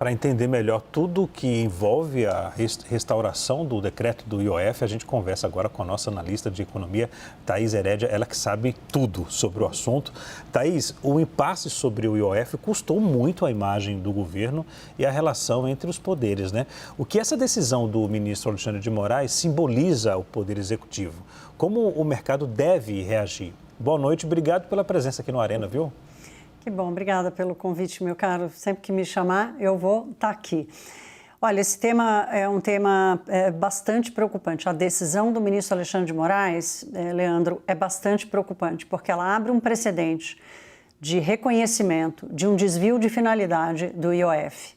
Para entender melhor tudo que envolve a restauração do decreto do IOF, a gente conversa agora com a nossa analista de economia, Thaís Herédia, ela que sabe tudo sobre o assunto. Thaís, o impasse sobre o IOF custou muito a imagem do governo e a relação entre os poderes, né? O que essa decisão do ministro Alexandre de Moraes simboliza ao Poder Executivo? Como o mercado deve reagir? Boa noite, obrigado pela presença aqui no Arena, viu? Que bom, obrigada pelo convite, meu caro. Sempre que me chamar, eu vou estar aqui. Olha, esse tema é um tema bastante preocupante. A decisão do ministro Alexandre de Moraes, Leandro, é bastante preocupante, porque ela abre um precedente de reconhecimento de um desvio de finalidade do IOF.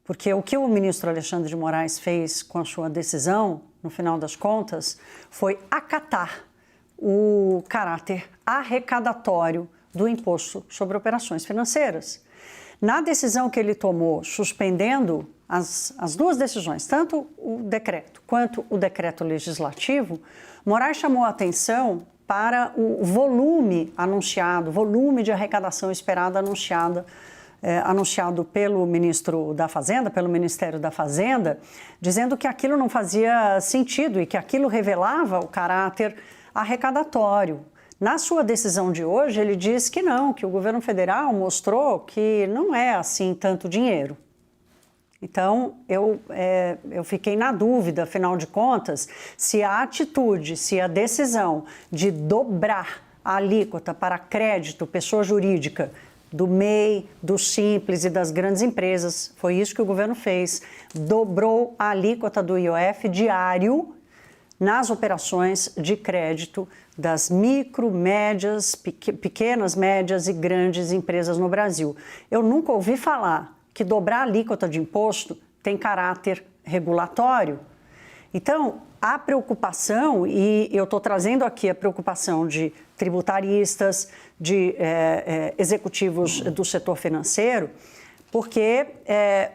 Porque o que o ministro Alexandre de Moraes fez com a sua decisão, no final das contas, foi acatar o caráter arrecadatório do imposto sobre operações financeiras. Na decisão que ele tomou, suspendendo as duas decisões, tanto o decreto quanto o decreto legislativo, Moraes chamou a atenção para o volume anunciado, volume de arrecadação esperada anunciado pelo ministro da Fazenda, pelo Ministério da Fazenda, dizendo que aquilo não fazia sentido e que aquilo revelava o caráter arrecadatório. Na sua decisão de hoje, ele diz que não, que o governo federal mostrou que não é assim tanto dinheiro. Então, eu fiquei na dúvida, afinal de contas, se a atitude, se a decisão de dobrar a alíquota para crédito, pessoa jurídica, do MEI, do Simples e das grandes empresas, foi isso que o governo fez, dobrou a alíquota do IOF diário nas operações de crédito das micro, médias, pequenas, médias e grandes empresas no Brasil. Eu nunca ouvi falar que dobrar a alíquota de imposto tem caráter regulatório. Então, a preocupação, e eu estou trazendo aqui a preocupação de tributaristas, de executivos do setor financeiro, porque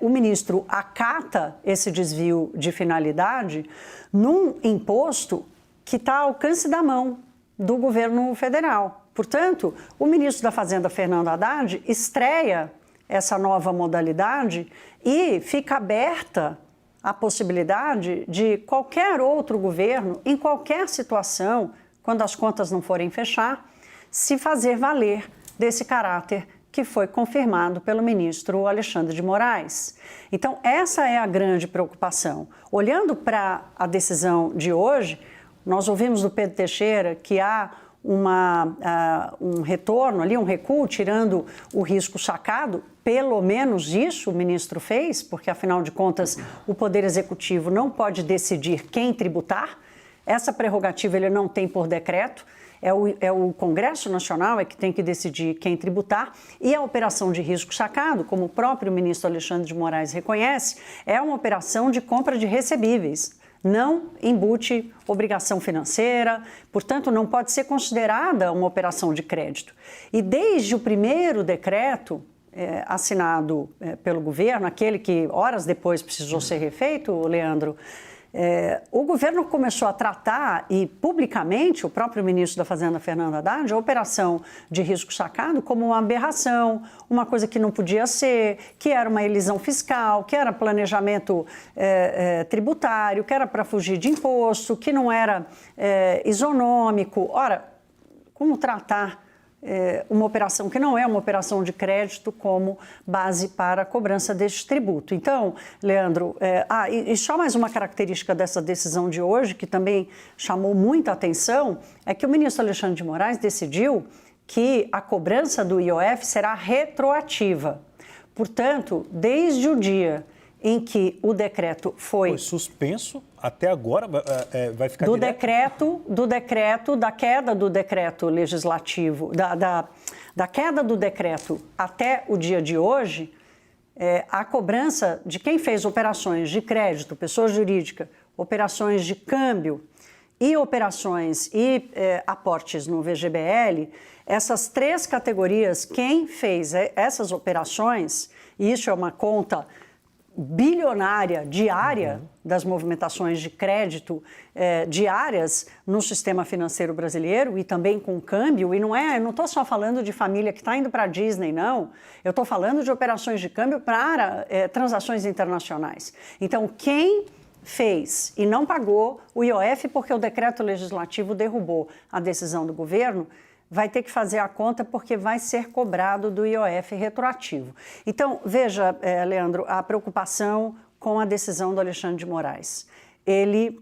o ministro acata esse desvio de finalidade num imposto que está ao alcance da mão do governo federal. Portanto, o ministro da Fazenda, Fernando Haddad, estreia essa nova modalidade e fica aberta a possibilidade de qualquer outro governo, em qualquer situação, quando as contas não forem fechar, se fazer valer desse caráter que foi confirmado pelo ministro Alexandre de Moraes. Então, essa é a grande preocupação. Olhando para a decisão de hoje, nós ouvimos do Pedro Teixeira que há um retorno ali, um recuo, tirando o risco sacado. Pelo menos isso o ministro fez, porque, afinal de contas, o Poder Executivo não pode decidir quem tributar. Essa prerrogativa ele não tem por decreto. É o Congresso Nacional que tem que decidir quem tributar, e a operação de risco sacado, como o próprio ministro Alexandre de Moraes reconhece, é uma operação de compra de recebíveis, não embute obrigação financeira, portanto não pode ser considerada uma operação de crédito. E desde o primeiro decreto assinado pelo governo, aquele que horas depois precisou ser refeito, Leandro, o governo começou a tratar, e publicamente o próprio ministro da Fazenda, Fernando Haddad, a operação de risco sacado como uma aberração, uma coisa que não podia ser, que era uma elisão fiscal, que era planejamento tributário, que era para fugir de imposto, que não era isonômico. Ora, como tratar uma operação que não é uma operação de crédito como base para a cobrança deste tributo? Então, Leandro, e só mais uma característica dessa decisão de hoje, que também chamou muita atenção, é que o ministro Alexandre de Moraes decidiu que a cobrança do IOF será retroativa. Portanto, desde o dia em que o decreto foi suspenso, até agora vai ficar da queda do decreto legislativo, da queda do decreto até o dia de hoje, a cobrança de quem fez operações de crédito, pessoa jurídica, operações de câmbio e operações e aportes no VGBL, essas três categorias, quem fez essas operações, e isso é uma conta bilionária diária das movimentações de crédito diárias no sistema financeiro brasileiro e também com câmbio. E não estou só falando de família que está indo para a Disney, não. Eu estou falando de operações de câmbio para transações internacionais. Então, quem fez e não pagou o IOF porque o decreto legislativo derrubou a decisão do governo, vai ter que fazer a conta porque vai ser cobrado do IOF retroativo. Então, veja, Leandro, a preocupação com a decisão do Alexandre de Moraes. Ele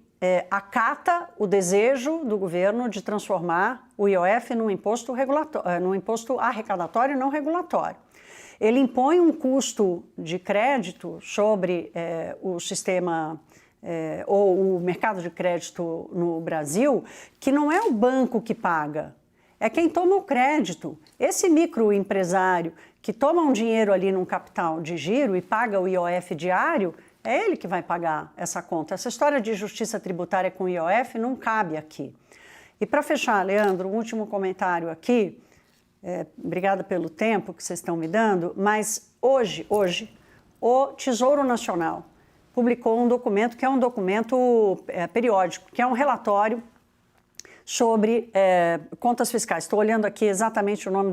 acata o desejo do governo de transformar o IOF num imposto arrecadatório e não regulatório. Ele impõe um custo de crédito sobre o sistema ou o mercado de crédito no Brasil, que não é o banco que paga, é quem toma o crédito. Esse microempresário que toma um dinheiro ali num capital de giro e paga o IOF diário, é ele que vai pagar essa conta. Essa história de justiça tributária com o IOF não cabe aqui. E para fechar, Leandro, um último comentário aqui. Obrigada pelo tempo que vocês estão me dando, mas hoje, o Tesouro Nacional publicou um documento que é um documento periódico, que é um relatório sobre contas fiscais. Estou olhando aqui exatamente o nome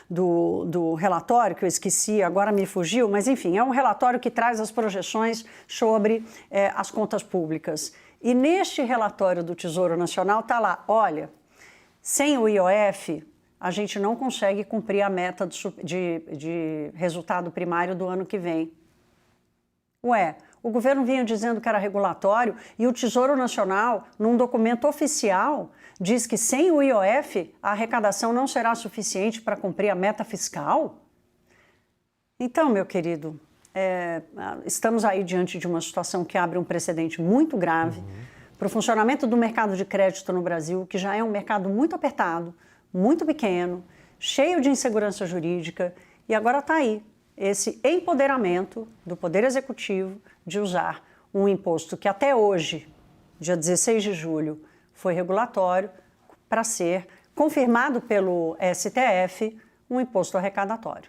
do relatório, que eu esqueci, agora me fugiu, mas enfim, é um relatório que traz as projeções sobre as contas públicas. E neste relatório do Tesouro Nacional está lá, olha, sem o IOF, a gente não consegue cumprir a meta de resultado primário do ano que vem. Ué, o governo vinha dizendo que era regulatório e o Tesouro Nacional, num documento oficial, diz que sem o IOF a arrecadação não será suficiente para cumprir a meta fiscal? Então, meu querido, estamos aí diante de uma situação que abre um precedente muito grave para o funcionamento do mercado de crédito no Brasil, que já é um mercado muito apertado, muito pequeno, cheio de insegurança jurídica, e agora está aí esse empoderamento do Poder Executivo de usar um imposto que até hoje, dia 16 de julho, foi regulatório, para ser confirmado pelo STF, um imposto arrecadatório.